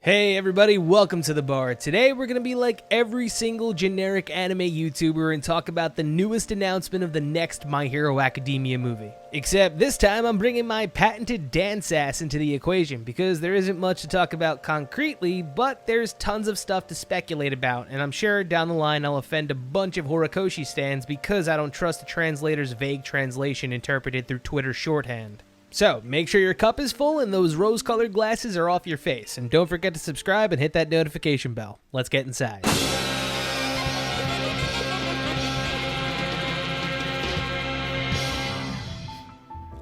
Hey everybody, welcome to the bar. Today we're gonna be like every single generic anime YouTuber and talk about the newest announcement of the next My Hero Academia movie. Except this time I'm bringing my patented Dan sass into the equation because there isn't much to talk about concretely, but there's tons of stuff to speculate about, and I'm sure down the line I'll offend a bunch of Horikoshi stans because I don't trust the translator's vague translation interpreted through Twitter shorthand. So, make sure your cup is full and those rose-colored glasses are off your face. And don't forget to subscribe and hit that notification bell. Let's get inside.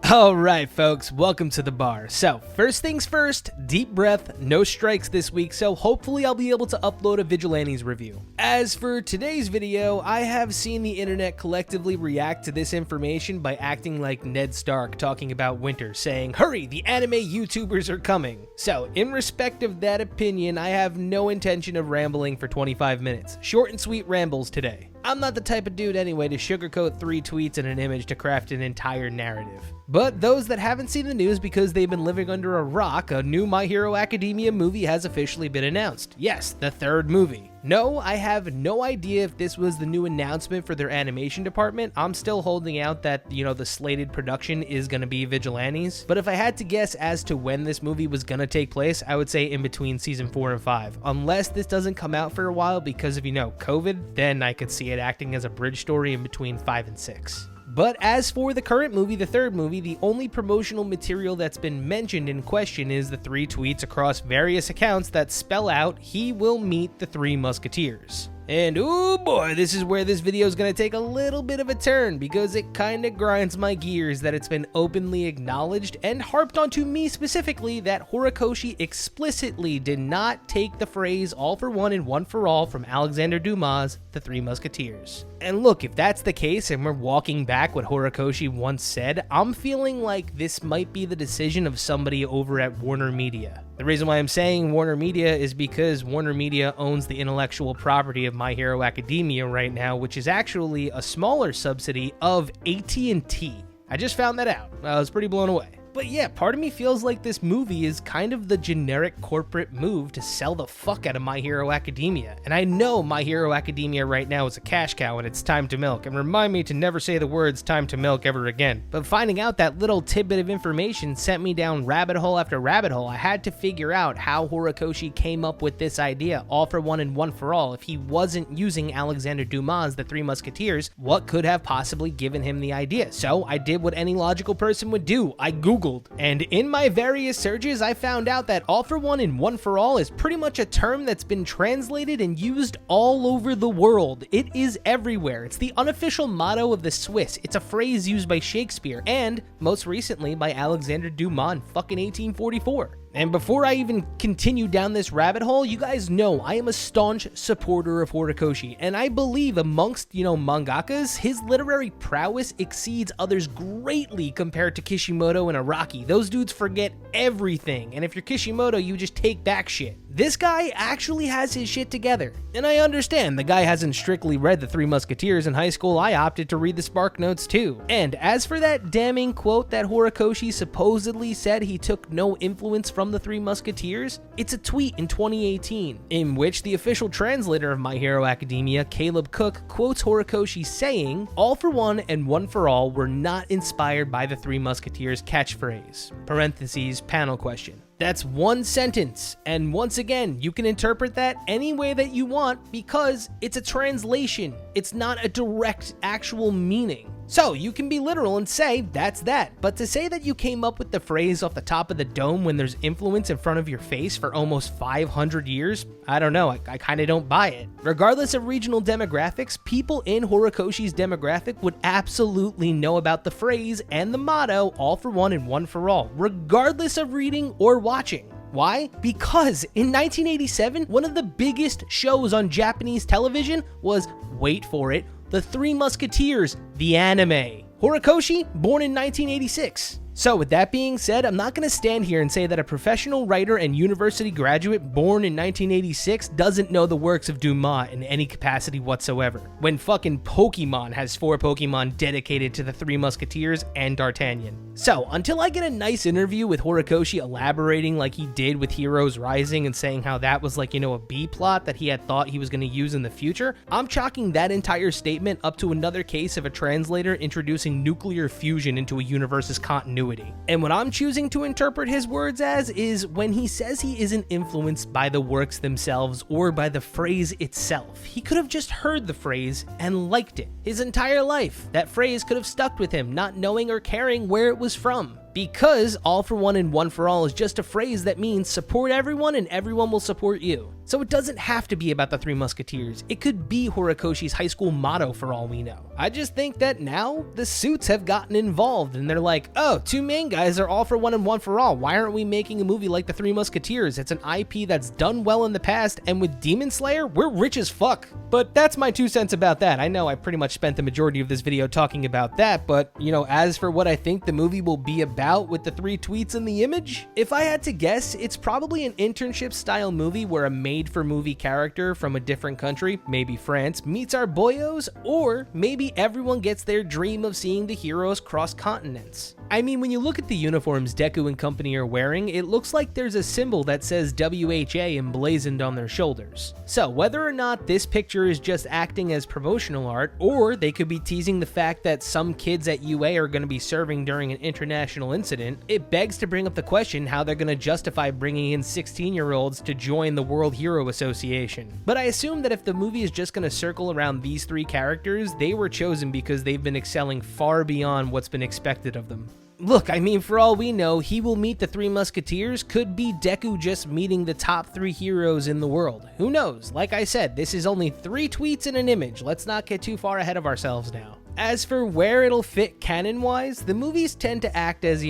Alright folks, welcome to the bar. So, first things first, deep breath, no strikes this week, so hopefully I'll be able to upload a Vigilantes review. As for today's video, I have seen the internet collectively react to this information by acting like Ned Stark talking about winter, saying, "Hurry, the anime YouTubers are coming." So, in respect of that opinion, I have no intention of rambling for 25 minutes. Short and sweet rambles today. I'm not the type of dude anyway to sugarcoat 3 tweets and an image to craft an entire narrative. But those that haven't seen the news because they've been living under a rock, a new My Hero Academia movie has officially been announced. Yes, the 3rd movie. No, I have no idea if this was the new announcement for their animation department. I'm still holding out that, the slated production is going to be Vigilantes. But if I had to guess as to when this movie was going to take place, I would say in between season 4 and 5. Unless this doesn't come out for a while because of, COVID, then I could see it acting as a bridge story in between 5 and 6. But as for the current movie, the 3rd movie, the only promotional material that's been mentioned in question is the 3 tweets across various accounts that spell out he will meet the Three Musketeers. And oh boy, this is where this video is going to take a little bit of a turn because it kind of grinds my gears that it's been openly acknowledged and harped onto me specifically that Horikoshi explicitly did not take the phrase all for one and one for all from Alexander Dumas' The Three Musketeers. And look, if that's the case and we're walking back what Horikoshi once said, I'm feeling like this might be the decision of somebody over at Warner Media. The reason why I'm saying Warner Media is because Warner Media owns the intellectual property of My Hero Academia right now, which is actually a smaller subsidy of AT&T. I just found that out. I was pretty blown away. But yeah, part of me feels like this movie is kind of the generic corporate move to sell the fuck out of My Hero Academia. And I know My Hero Academia right now is a cash cow and it's time to milk. And remind me to never say the words time to milk ever again. But finding out that little tidbit of information sent me down rabbit hole after rabbit hole. I had to figure out how Horikoshi came up with this idea, all for one and one for all. If he wasn't using Alexander Dumas' The Three Musketeers, what could have possibly given him the idea? So I did what any logical person would do. I Googled. And in my various searches, I found out that all for one and one for all is pretty much a term that's been translated and used all over the world. It is everywhere. It's the unofficial motto of the Swiss. It's a phrase used by Shakespeare and, most recently, by Alexander Dumas in fucking 1844. And before I even continue down this rabbit hole, you guys know I am a staunch supporter of Horikoshi, and I believe amongst, mangakas, his literary prowess exceeds others greatly compared to Kishimoto and Araki. Those dudes forget everything, and if you're Kishimoto, you just take back shit. This guy actually has his shit together. And I understand the guy hasn't strictly read The Three Musketeers in high school. I opted to read the Spark Notes too. And as for that damning quote that Horikoshi supposedly said he took no influence from The Three Musketeers, it's a tweet in 2018 in which the official translator of My Hero Academia, Caleb Cook, quotes Horikoshi saying, "All for one and one for all were not inspired by The Three Musketeers catchphrase." Parentheses, panel question. That's one sentence, and once again, you can interpret that any way that you want because it's a translation. It's not a direct actual meaning. So you can be literal and say that's that, but to say that you came up with the phrase off the top of the dome when there's influence in front of your face for almost 500 years, I don't know, I kind of don't buy it. Regardless of regional demographics, people in Horikoshi's demographic would absolutely know about the phrase and the motto, all for one and one for all, regardless of reading or watching. Why? Because in 1987, one of the biggest shows on Japanese television was, wait for it, The Three Musketeers, the anime. Horikoshi, born in 1986. So with that being said, I'm not going to stand here and say that a professional writer and university graduate born in 1986 doesn't know the works of Dumas in any capacity whatsoever, when fucking Pokemon has 4 Pokemon dedicated to the Three Musketeers and D'Artagnan. So until I get a nice interview with Horikoshi elaborating like he did with Heroes Rising and saying how that was like, a B plot that he had thought he was going to use in the future, I'm chalking that entire statement up to another case of a translator introducing nuclear fusion into a universe's continuity. And what I'm choosing to interpret his words as is when he says he isn't influenced by the works themselves or by the phrase itself. He could have just heard the phrase and liked it. His entire life, that phrase could have stuck with him, not knowing or caring where it was from. Because all for one and one for all is just a phrase that means support everyone and everyone will support you. So it doesn't have to be about the Three Musketeers. It could be Horikoshi's high school motto for all we know. I just think that now the suits have gotten involved and they're like, oh, 2 main guys are all for one and one for all. Why aren't we making a movie like the Three Musketeers? It's an IP that's done well in the past, and with Demon Slayer, we're rich as fuck. But that's my 2 cents about that. I know I pretty much spent the majority of this video talking about that, but as for what I think the movie will be about with the 3 tweets in the image, if I had to guess, it's probably an internship style movie where a made-for-movie character from a different country, maybe France, meets our boyos, or maybe everyone gets their dream of seeing the heroes cross continents. I mean, when you look at the uniforms Deku and company are wearing, it looks like there's a symbol that says WHA emblazoned on their shoulders. So whether or not this picture is just acting as promotional art, or they could be teasing the fact that some kids at UA are going to be serving during an international incident, it begs to bring up the question how they're going to justify bringing in 16-year-olds to join the World Hero Association. But I assume that if the movie is just going to circle around these 3 characters, they were chosen because they've been excelling far beyond what's been expected of them. Look, I mean, for all we know, he will meet the Three Musketeers, could be Deku just meeting the top 3 heroes in the world. Who knows? Like I said, this is only 3 tweets and an image. Let's not get too far ahead of ourselves now. As for where it'll fit canon-wise, the movies tend to act as,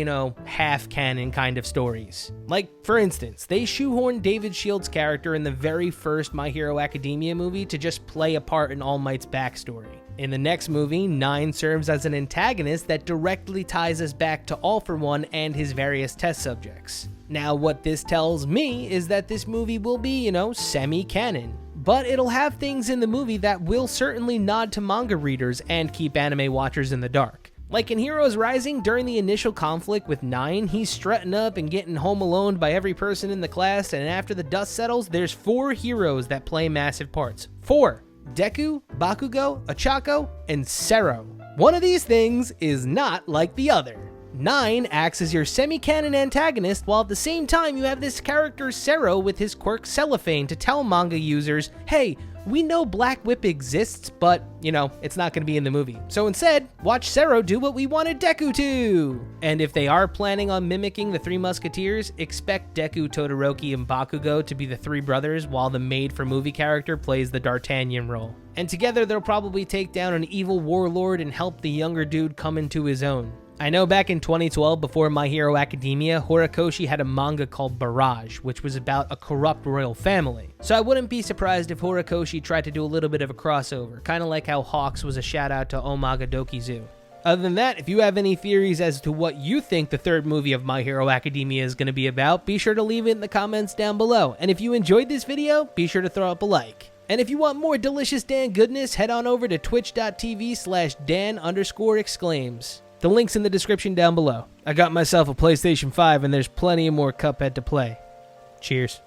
half-canon kind of stories. Like, for instance, they shoehorned David Shield's character in the very first My Hero Academia movie to just play a part in All Might's backstory. In the next movie, 9 serves as an antagonist that directly ties us back to All for One and his various test subjects. Now, what this tells me is that this movie will be, semi-canon. But it'll have things in the movie that will certainly nod to manga readers and keep anime watchers in the dark. Like in Heroes Rising, during the initial conflict with 9, he's strutting up and getting home alone by every person in the class, and after the dust settles, there's 4 heroes that play massive parts. 4! Deku, Bakugo, Ochako, and Sero. One of these things is not like the other. 9 acts as your semi-canon antagonist, while at the same time you have this character Sero with his quirk Cellophane to tell manga users, hey, we know Black Whip exists, but, it's not going to be in the movie. So instead, watch Sero do what we wanted Deku to! And if they are planning on mimicking the Three Musketeers, expect Deku, Todoroki, and Bakugo to be the 3 brothers, while the made-for-movie character plays the D'Artagnan role. And together they'll probably take down an evil warlord and help the younger dude come into his own. I know back in 2012, before My Hero Academia, Horikoshi had a manga called Barrage, which was about a corrupt royal family. So I wouldn't be surprised if Horikoshi tried to do a little bit of a crossover, kind of like how Hawks was a shout out to Omaga Dokizu. Other than that, if you have any theories as to what you think the 3rd movie of My Hero Academia is going to be about, be sure to leave it in the comments down below. And if you enjoyed this video, be sure to throw up a like. And if you want more delicious Dan goodness, head on over to twitch.tv/Dan_exclaims. The link's in the description down below. I got myself a PlayStation 5 and there's plenty more Cuphead to play. Cheers.